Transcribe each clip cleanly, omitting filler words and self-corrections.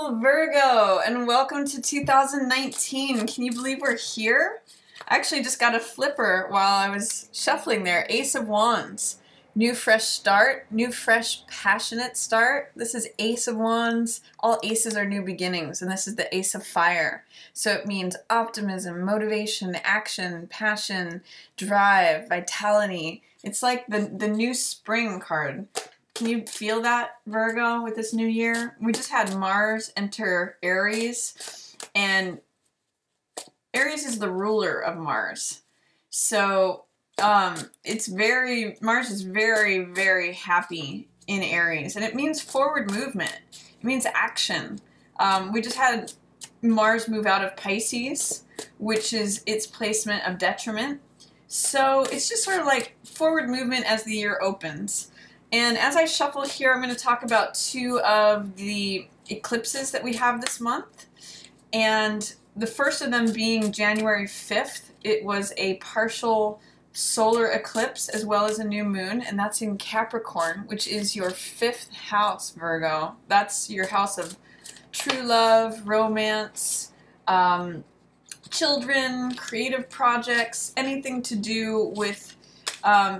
Hello Virgo, and welcome to 2019. Can you believe we're here? I actually just got a flipper while I was shuffling there. Ace of Wands. New fresh start, new fresh passionate start. This is Ace of Wands. All aces are new beginnings, and this is the Ace of Fire. So it means optimism, motivation, action, passion, drive, vitality. It's like the new spring card. Can you feel that, Virgo, with this new year? We just had Mars enter Aries, and Aries is the ruler of Mars. So Mars is very, very happy in Aries, and it means forward movement. It means action. We just had Mars move out of Pisces, which is its placement of detriment. So it's just sort of like forward movement as the year opens. And as I shuffle here, I'm going to talk about two of the eclipses that we have this month. And the first of them being January 5th. It was a partial solar eclipse as well as a new moon, and that's in Capricorn, which is your 5th house, Virgo. That's your house of true love, romance, children, creative projects, anything to do with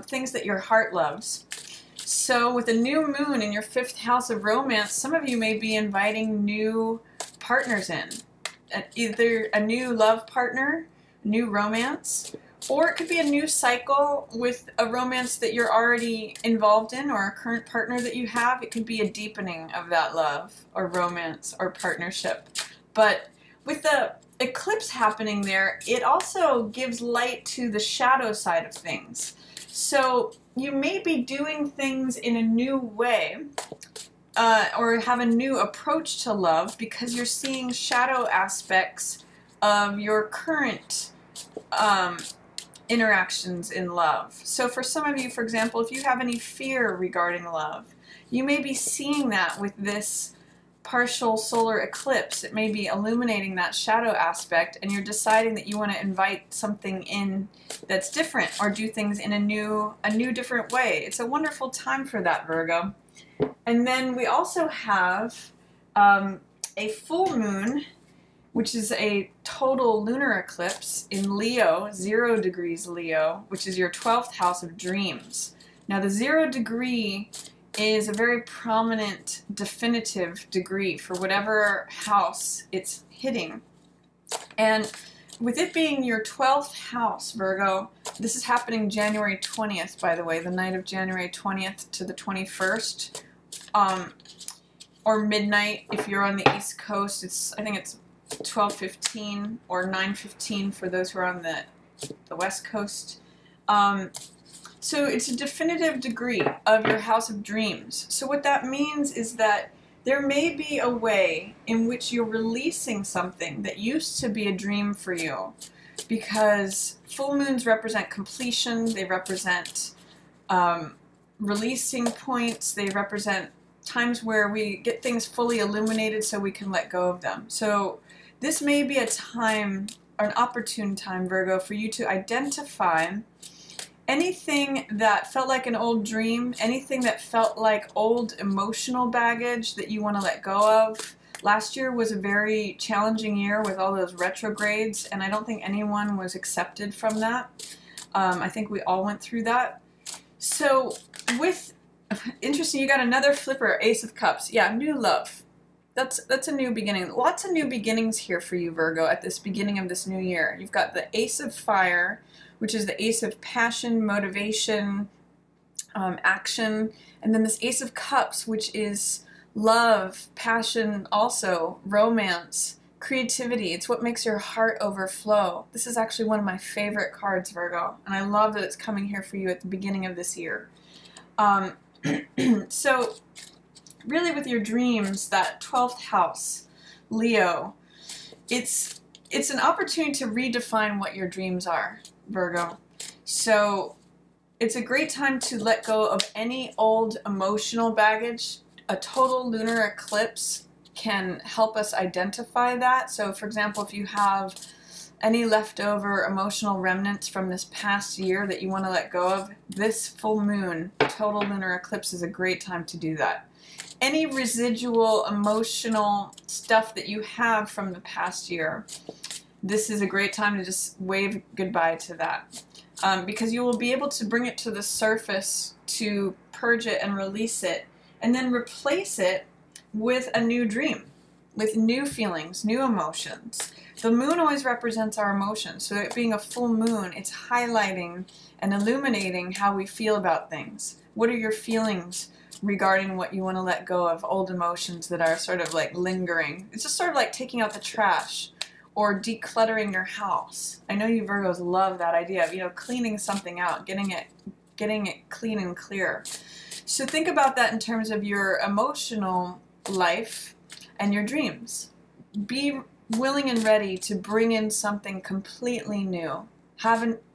things that your heart loves. So with a new moon in your 5th house of romance, some of you may be inviting new partners in. Either a new love partner, new romance, or it could be a new cycle with a romance that you're already involved in or a current partner that you have. It could be a deepening of that love or romance or partnership. But with the eclipse happening there, it also gives light to the shadow side of things. So you may be doing things in a new way or have a new approach to love because you're seeing shadow aspects of your current interactions in love. So for some of you, for example, if you have any fear regarding love, you may be seeing that with this partial solar eclipse. It may be illuminating that shadow aspect, and you're deciding that you want to invite something in that's different or do things in a new different way. It's a wonderful time for that, Virgo. And then we also have a full moon, which is a total lunar eclipse in Leo, 0 degrees Leo, which is your 12th house of dreams. Now the 0 degree is a very prominent, definitive degree for whatever house it's hitting. And with it being your 12th house, Virgo, this is happening January 20th, by the way, the night of January 20th to the 21st, or midnight if you're on the East Coast. I think it's 12:15 or 9:15 for those who are on the West Coast. So it's a definitive degree of your house of dreams. So what that means is that there may be a way in which you're releasing something that used to be a dream for you, because full moons represent completion, they represent releasing points, they represent times where we get things fully illuminated so we can let go of them. So this may be a time, or an opportune time, Virgo, for you to identify anything that felt like an old dream, anything that felt like old emotional baggage that you want to let go of. Last year was a very challenging year with all those retrogrades, and I don't think anyone was accepted from that. I think we all went through that. So interesting, you got another flipper, Ace of Cups. Yeah, new love. That's a new beginning. Lots of new beginnings here for you, Virgo, at this beginning of this new year. You've got the Ace of Fire, which is the Ace of Passion, motivation, action, and then this Ace of Cups, which is love, passion, also romance, creativity. It's what makes your heart overflow. This is actually one of my favorite cards, Virgo, and I love that it's coming here for you at the beginning of this year. So really with your dreams, that 12th house, Leo, it's an opportunity to redefine what your dreams are, Virgo. So it's a great time to let go of any old emotional baggage. A total lunar eclipse can help us identify that. So for example, if you have any leftover emotional remnants from this past year that you want to let go of, this full moon, total lunar eclipse, is a great time to do that. any residual emotional stuff that you have from the past year, this is a great time to just wave goodbye to that. Because you will be able to bring it to the surface to purge it and release it, and then replace it with a new dream, with new feelings, new emotions. The moon always represents our emotions, so it being a full moon, it's highlighting and illuminating how we feel about things. What are your feelings regarding what you want to let go of, old emotions that are sort of like lingering? It's just sort of like taking out the trash or decluttering your house. I know you Virgos love that idea of, you know, cleaning something out, getting it clean and clear. So think about that in terms of your emotional life and your dreams. Be willing and ready to bring in something completely new.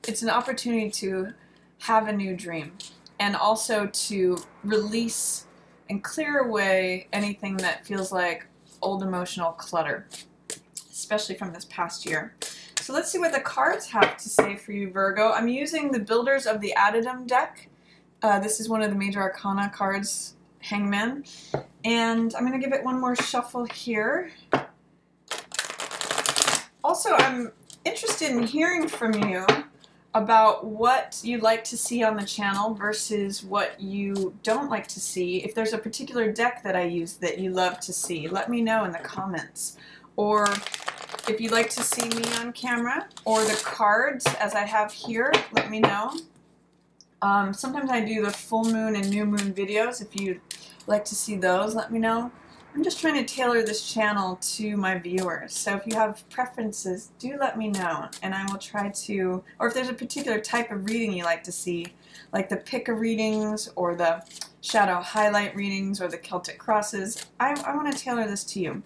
It's an opportunity to have a new dream, and also to release and clear away anything that feels like old emotional clutter, especially from this past year. So let's see what the cards have to say for you, Virgo. I'm using the Builders of the Adytum deck. This is one of the major arcana cards, Hangman. And I'm going to give it one more shuffle here. Also, I'm interested in hearing from you about what you like to see on the channel versus what you don't like to see. If there's a particular deck that I use that you love to see, let me know in the comments. Or if you'd like to see me on camera or the cards as I have here, let me know. Sometimes I do the full moon and new moon videos. If you'd like to see those, let me know. I'm just trying to tailor this channel to my viewers. So if you have preferences, do let me know, and I will try to, or if there's a particular type of reading you like to see, like the Pica readings or the shadow highlight readings or the Celtic crosses, I want to tailor this to you.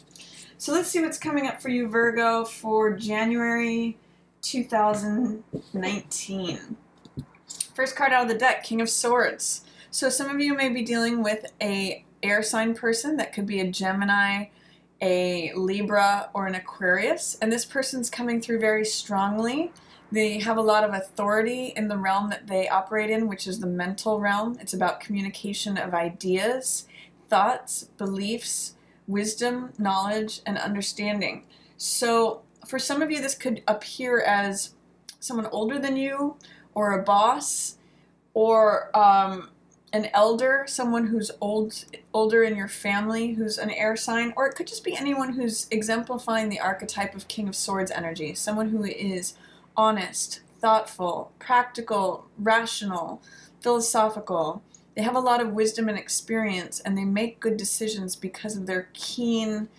So let's see what's coming up for you, Virgo, for January 2019. First card out of the deck, King of Swords. So some of you may be dealing with a air sign person. That could be a Gemini, a Libra, or an Aquarius. And this person's coming through very strongly. They have a lot of authority in the realm that they operate in, which is the mental realm. It's about communication of ideas, thoughts, beliefs, wisdom, knowledge, and understanding. So for some of you, this could appear as someone older than you, or a boss, or an elder, someone who's older in your family who's an air sign, or it could just be anyone who's exemplifying the archetype of King of Swords energy, someone who is honest, thoughtful, practical, rational, philosophical. They have a lot of wisdom and experience, and they make good decisions because of their keen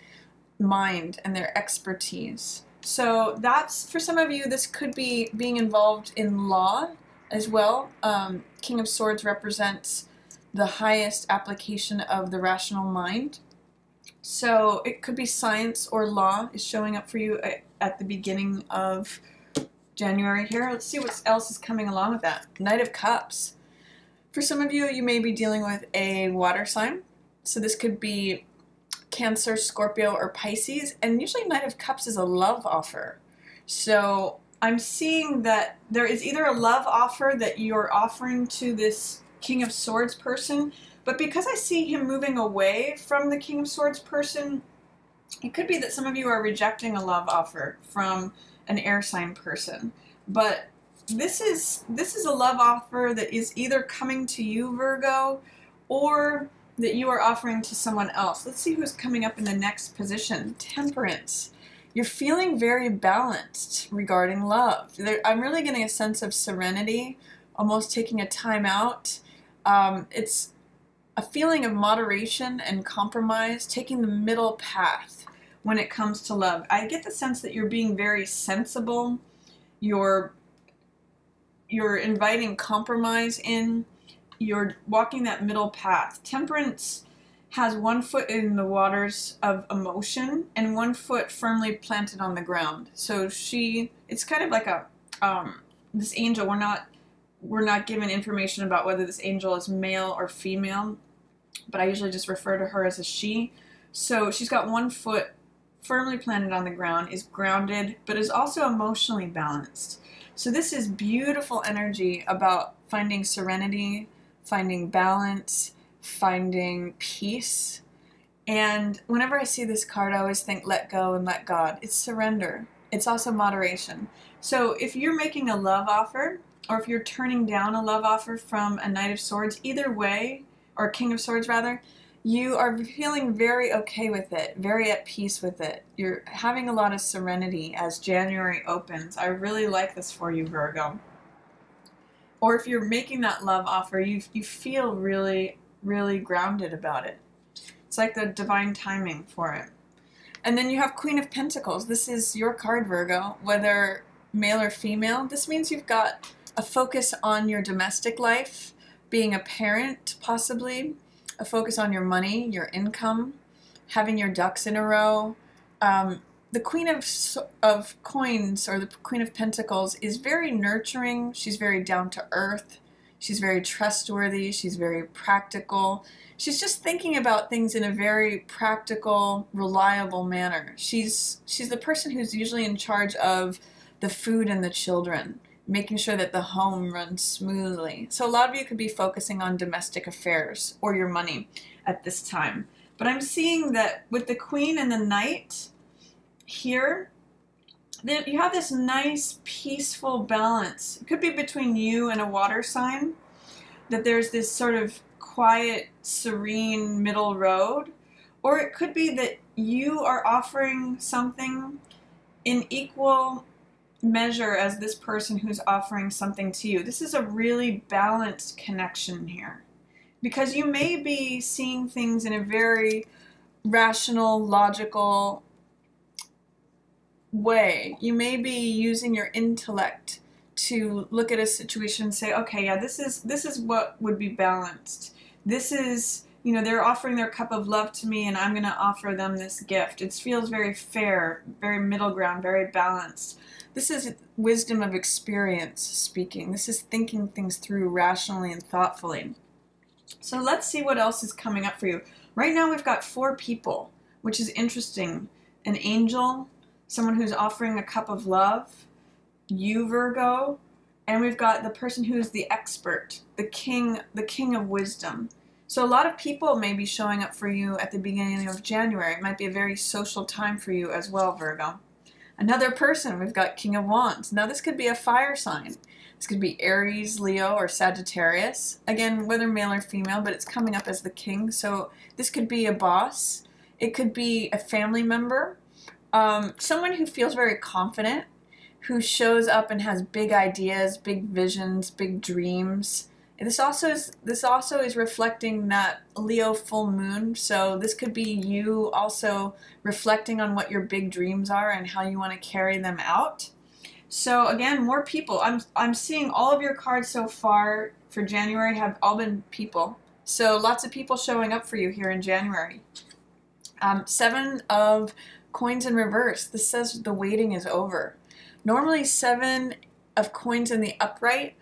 mind and their expertise. So that's, for some of you, this could be being involved in law as well. King of Swords represents the highest application of the rational mind. So it could be science or law is showing up for you at the beginning of January here. Let's see what else is coming along with that. Knight of Cups. For some of you, you may be dealing with a water sign. So this could be Cancer, Scorpio, or Pisces. And usually Knight of Cups is a love offer. So I'm seeing that there is either a love offer that you're offering to this King of Swords person, but because I see him moving away from the King of Swords person, it could be that some of you are rejecting a love offer from an air sign person. But this is a love offer that is either coming to you, Virgo, or that you are offering to someone else. Let's see who's coming up in the next position. Temperance. You're feeling very balanced regarding love. I'm really getting a sense of serenity, almost taking a time out. It's a feeling of moderation and compromise, taking the middle path when it comes to love. I get the sense that you're being very sensible. You're inviting compromise in. You're walking that middle path. Temperance has one foot in the waters of emotion and one foot firmly planted on the ground. So it's kind of like a, this angel, we're not given information about whether this angel is male or female, but I usually just refer to her as a she. So she's got one foot firmly planted on the ground, is grounded, but is also emotionally balanced. So this is beautiful energy about finding serenity, finding balance, finding peace, And whenever I see this card, I always think let go and let God. It's surrender. It's also moderation. So if you're making a love offer, or if you're turning down a love offer from a Knight of Swords, either way, or King of Swords rather, you are feeling very okay with it, very at peace with it. You're having a lot of serenity as January opens. I really like this for you, Virgo. Or if you're making that love offer, you feel really, really grounded about it. It's like the divine timing for it. And then you have Queen of Pentacles. This is your card, Virgo, whether male or female. This means you've got a focus on your domestic life, being a parent, possibly, a focus on your money, your income, having your ducks in a row. The Queen of Coins, or the Queen of Pentacles, is very nurturing. She's very down to earth. She's very trustworthy. She's very practical. She's just thinking about things in a very practical, reliable manner. She's the person who's usually in charge of the food and the children, making sure that the home runs smoothly. So a lot of you could be focusing on domestic affairs or your money at this time. But I'm seeing that with the Queen and the Knight here, that you have this nice, peaceful balance. It could be between you and a water sign, that there's this sort of quiet, serene middle road. Or it could be that you are offering something in equal measure as this person who's offering something to you. This is a really balanced connection here, because you may be seeing things in a very rational, logical way. You may be using your intellect to look at a situation and say, okay, yeah, this is what would be balanced. This is, you know, they're offering their cup of love to me and I'm going to offer them this gift. It feels very fair, very middle ground, very balanced. This is wisdom of experience speaking. This is thinking things through rationally and thoughtfully. So let's see what else is coming up for you. Right now we've got 4 people, which is interesting. An angel, someone who's offering a cup of love, you, Virgo, and we've got the person who's the expert, the king of wisdom. So a lot of people may be showing up for you at the beginning of January. It might be a very social time for you as well, Virgo. Another person, we've got King of Wands. Now this could be a fire sign. This could be Aries, Leo, or Sagittarius. Again, whether male or female, but it's coming up as the king. So this could be a boss. It could be a family member. Someone who feels very confident, who shows up and has big ideas, big visions, big dreams. This also is reflecting that Leo full moon. So this could be you also reflecting on what your big dreams are and how you want to carry them out. So again, more people. I'm seeing all of your cards so far for January have all been people. So lots of people showing up for you here in January. 7 of Coins in reverse. This says the waiting is over. Normally 7 of Coins in the upright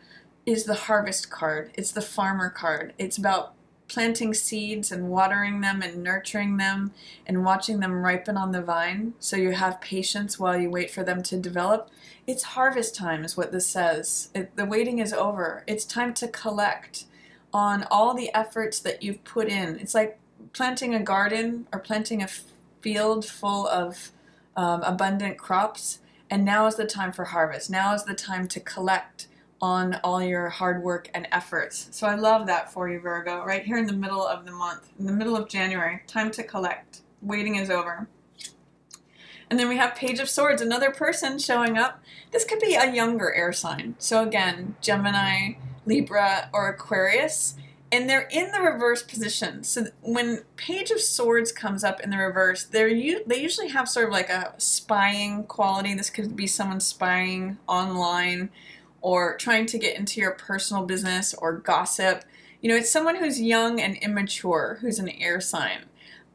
is the harvest card. It's the farmer card. It's about planting seeds and watering them and nurturing them and watching them ripen on the vine. So you have patience while you wait for them to develop. It's harvest time is what this says. The waiting is over. It's time to collect on all the efforts that you've put in. It's like planting a garden or planting a field full of abundant crops, and now is the time for harvest. Now is the time to collect on all your hard work and efforts. So I love that for you, Virgo, right here in the middle of the month, in the middle of January, time to collect. Waiting is over. And then we have Page of Swords, another person showing up. This could be a younger air sign. So again, Gemini, Libra, or Aquarius. And they're in the reverse position. So when Page of Swords comes up in the reverse, they usually have sort of like a spying quality. This could be someone spying online or trying to get into your personal business or gossip. You know, it's someone who's young and immature, who's an air sign.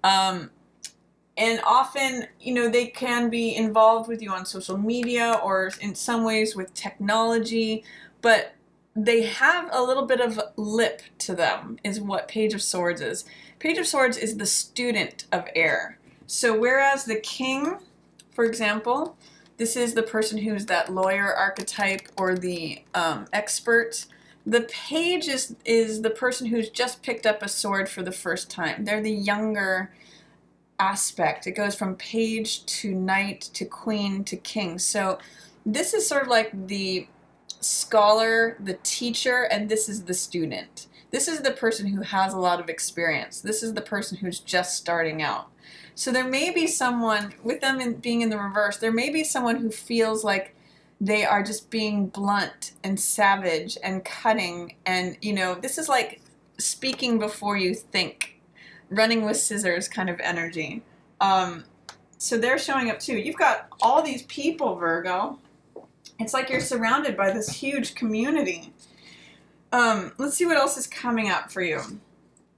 And often, you know, they can be involved with you on social media or in some ways with technology, but they have a little bit of lip to them, is what Page of Swords is. Page of Swords is the student of air. So whereas the king, for example, this is the person who's that lawyer archetype or the expert. The page is the person who's just picked up a sword for the first time. They're the younger aspect. It goes from page to knight to queen to king. So this is sort of like the scholar, the teacher, and this is the student. This is the person who has a lot of experience. This is the person who's just starting out. So there may be someone, with them being in the reverse, there may be someone who feels like they are just being blunt and savage and cutting, and, you know, this is like speaking before you think, running with scissors kind of energy. So they're showing up too. You've got all these people, Virgo. It's like you're surrounded by this huge community. Let's see what else is coming up for you.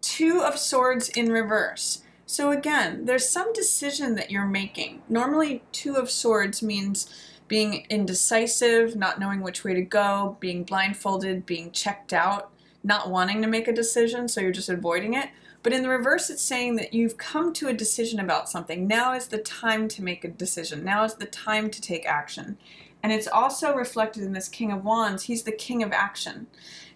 Two of Swords in reverse. So again, there's some decision that you're making. Normally, Two of Swords means being indecisive, not knowing which way to go, being blindfolded, being checked out, not wanting to make a decision, so you're just avoiding it. But in the reverse, it's saying that you've come to a decision about something. Now is the time to make a decision. Now is the time to take action. And it's also reflected in this King of Wands. He's the king of action.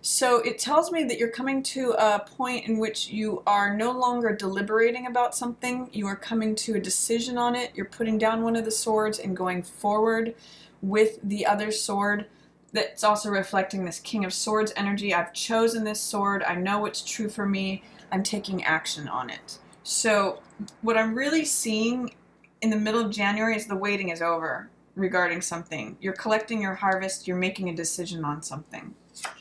So it tells me that you're coming to a point in which you are no longer deliberating about something. You are coming to a decision on it. You're putting down one of the swords and going forward with the other sword. That's also reflecting this King of Swords energy. I've chosen this sword. I know what's true for me. I'm taking action on it. So what I'm really seeing in the middle of January is the waiting is over regarding something. You're collecting your harvest. You're making a decision on something.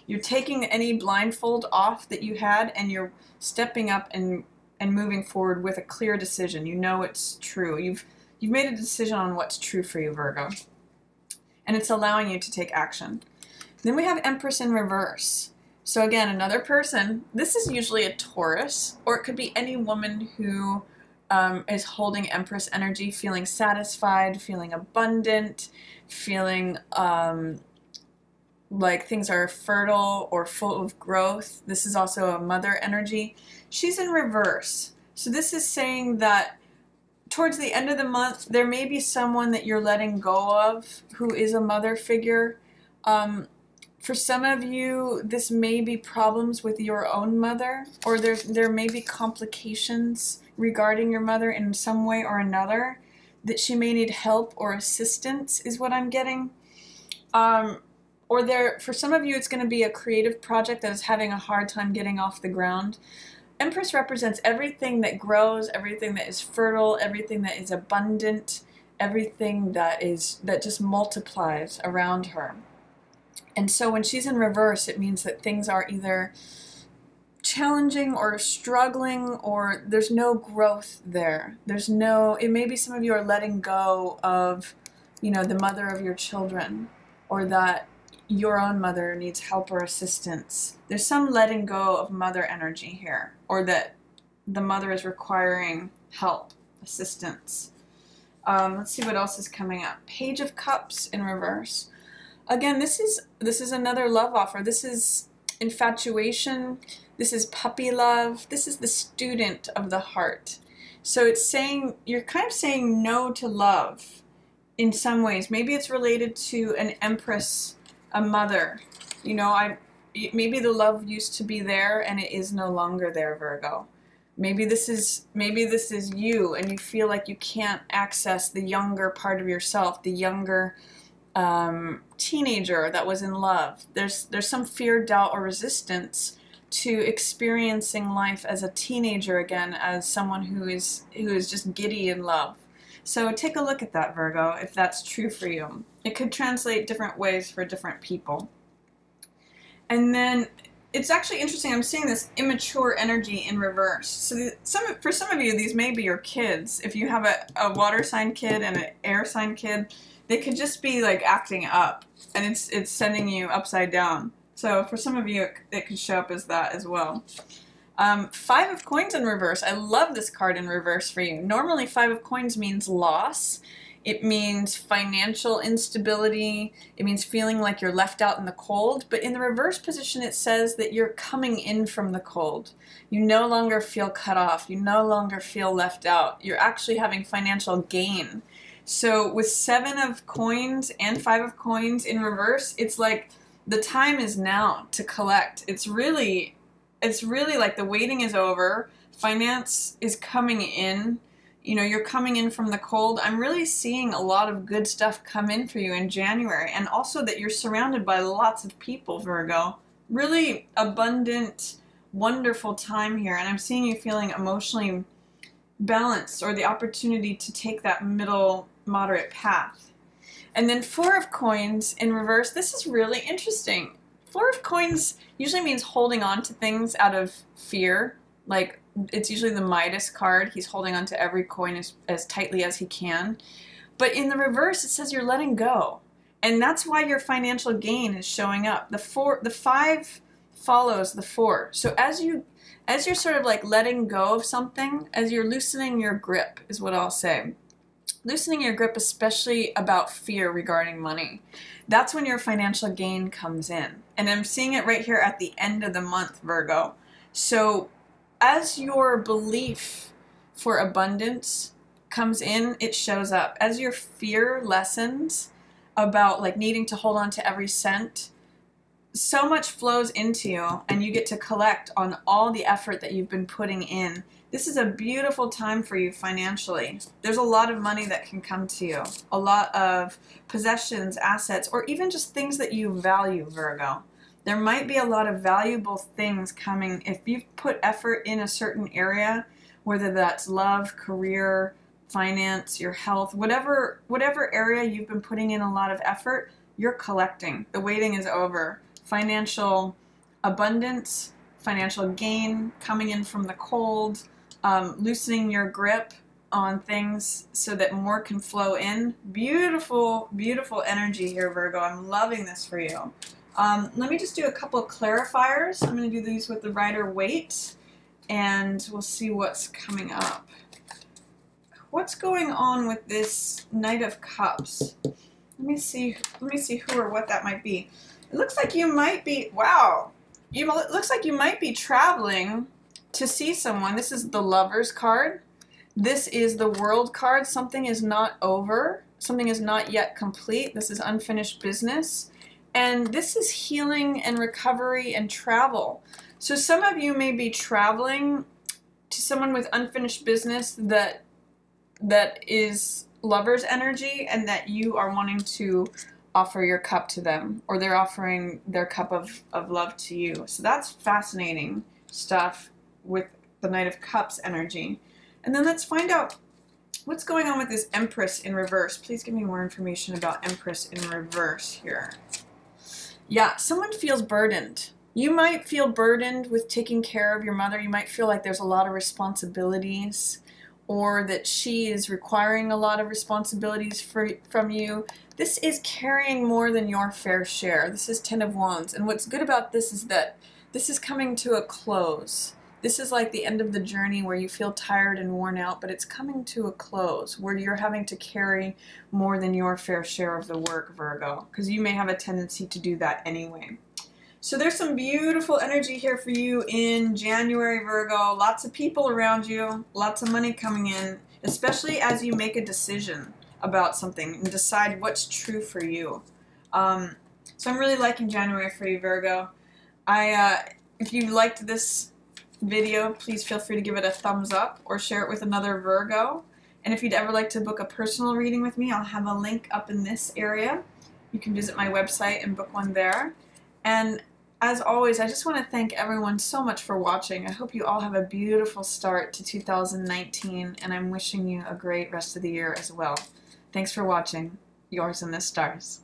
You're taking any blindfold off that you had, and you're stepping up and moving forward with a clear decision. You know it's true. You've made a decision on what's true for you, Virgo. And it's allowing you to take action. Then we have Empress in reverse. So again, another person. This is usually a Taurus, or it could be any woman who is holding Empress energy, feeling satisfied, feeling abundant, feeling like things are fertile or full of growth. This is also a mother energy. She's in reverse. So this is saying that towards the end of the month, there may be someone that you're letting go of who is a mother figure. For some of you, this may be problems with your own mother, or there may be complications regarding your mother in some way or another, that she may need help or assistance is what I'm getting. Or for some of you, it's going to be a creative project that is having a hard time getting off the ground. Empress represents everything that grows, everything that is fertile, everything that is abundant, everything that just multiplies around her. And so when she's in reverse, it means that things are either challenging or struggling, or there's no growth there. It may be some of you are letting go of, you know, the mother of your children, or that your own mother needs help or assistance. There's some letting go of mother energy here, or that the mother is requiring help, assistance. Let's see what else is coming up. Page of Cups in reverse. Again, this is another love offer. This is infatuation. This is puppy love. This is the student of the heart. So it's saying, you're kind of saying no to love in some ways. Maybe it's related to an empress, a mother. You know, maybe the love used to be there and it is no longer there, Virgo. Maybe this is you, and you feel like you can't access the younger part of yourself, the younger teenager that was in love. There's some fear, doubt, or resistance to experiencing life as a teenager again, as someone who is just giddy in love. So take a look at that, Virgo, if that's true for you. It could translate different ways for different people. And then it's actually interesting, I'm seeing this immature energy in reverse. So for some of you, these may be your kids. If you have a water sign kid and an air sign kid, they could just be like acting up, and it's sending you upside down. So for some of you, it could show up as that as well. Five of Coins in reverse. I love this card in reverse for you. Normally, Five of Coins means loss. It means financial instability. It means feeling like you're left out in the cold. But in the reverse position, it says that you're coming in from the cold. You no longer feel cut off. You no longer feel left out. You're actually having financial gain. So with Seven of Coins and Five of Coins in reverse, it's like the time is now to collect. It's really like the waiting is over. Finance is coming in. You know, you're coming in from the cold. I'm really seeing a lot of good stuff come in for you in January, and also that you're surrounded by lots of people, Virgo. Really abundant, wonderful time here, and I'm seeing you feeling emotionally balanced, or the opportunity to take that middle moderate path. And then Four of Coins in reverse. This is really interesting. Four of Coins usually means holding on to things out of fear. Like, it's usually the Midas card. He's holding on to every coin as tightly as he can. But in the reverse, it says you're letting go. And that's why your financial gain is showing up. The 5 follows the 4. So as you're sort of like letting go of something, as you're loosening your grip, is what I'll say. Loosening your grip, especially about fear regarding money. That's when your financial gain comes in. And I'm seeing it right here at the end of the month, Virgo. So as your belief for abundance comes in, it shows up. As your fear lessens about like needing to hold on to every cent, so much flows into you, and you get to collect on all the effort that you've been putting in. This is a beautiful time for you financially. There's a lot of money that can come to you, a lot of possessions, assets, or even just things that you value, Virgo. There might be a lot of valuable things coming if you've put effort in a certain area, whether that's love, career, finance, your health, whatever area you've been putting in a lot of effort, you're collecting. The waiting is over. Financial abundance, financial gain coming in from the cold, loosening your grip on things so that more can flow in. Beautiful, beautiful energy here, Virgo. I'm loving this for you. Let me just do a couple of clarifiers. I'm going to do these with the writer Waite, and we'll see what's coming up. What's going on with this Knight of Cups? Let me see who or what that might be. It looks like you might be, wow. It looks like you might be traveling to see someone. This is the Lovers card. This is the World card. Something is not over. Something is not yet complete. This is unfinished business. And this is healing and recovery and travel. So some of you may be traveling to someone with unfinished business that is Lover's energy, and that you are wanting to offer your cup to them, or they're offering their cup of love to you. So that's fascinating stuff with the Knight of Cups energy. And then let's find out what's going on with this Empress in reverse. Please give me more information about Empress in reverse here. Yeah, someone feels burdened. You might feel burdened with taking care of your mother. You might feel like there's a lot of responsibilities, or that she is requiring a lot of responsibilities from you. This is carrying more than your fair share. This is 10 of Wands. And what's good about this is that this is coming to a close. This is like the end of the journey where you feel tired and worn out, but it's coming to a close where you're having to carry more than your fair share of the work, Virgo, because you may have a tendency to do that anyway. So there's some beautiful energy here for you in January, Virgo. Lots of people around you, lots of money coming in, especially as you make a decision about something and decide what's true for you. So I'm really liking January for you, Virgo. If you liked this video, please feel free to give it a thumbs up or share it with another Virgo. And if you'd ever like to book a personal reading with me, I'll have a link up in this area. You can visit my website and book one there. And as always, I just want to thank everyone so much for watching. I hope you all have a beautiful start to 2019, and I'm wishing you a great rest of the year as well. Thanks for watching. Yours in the stars.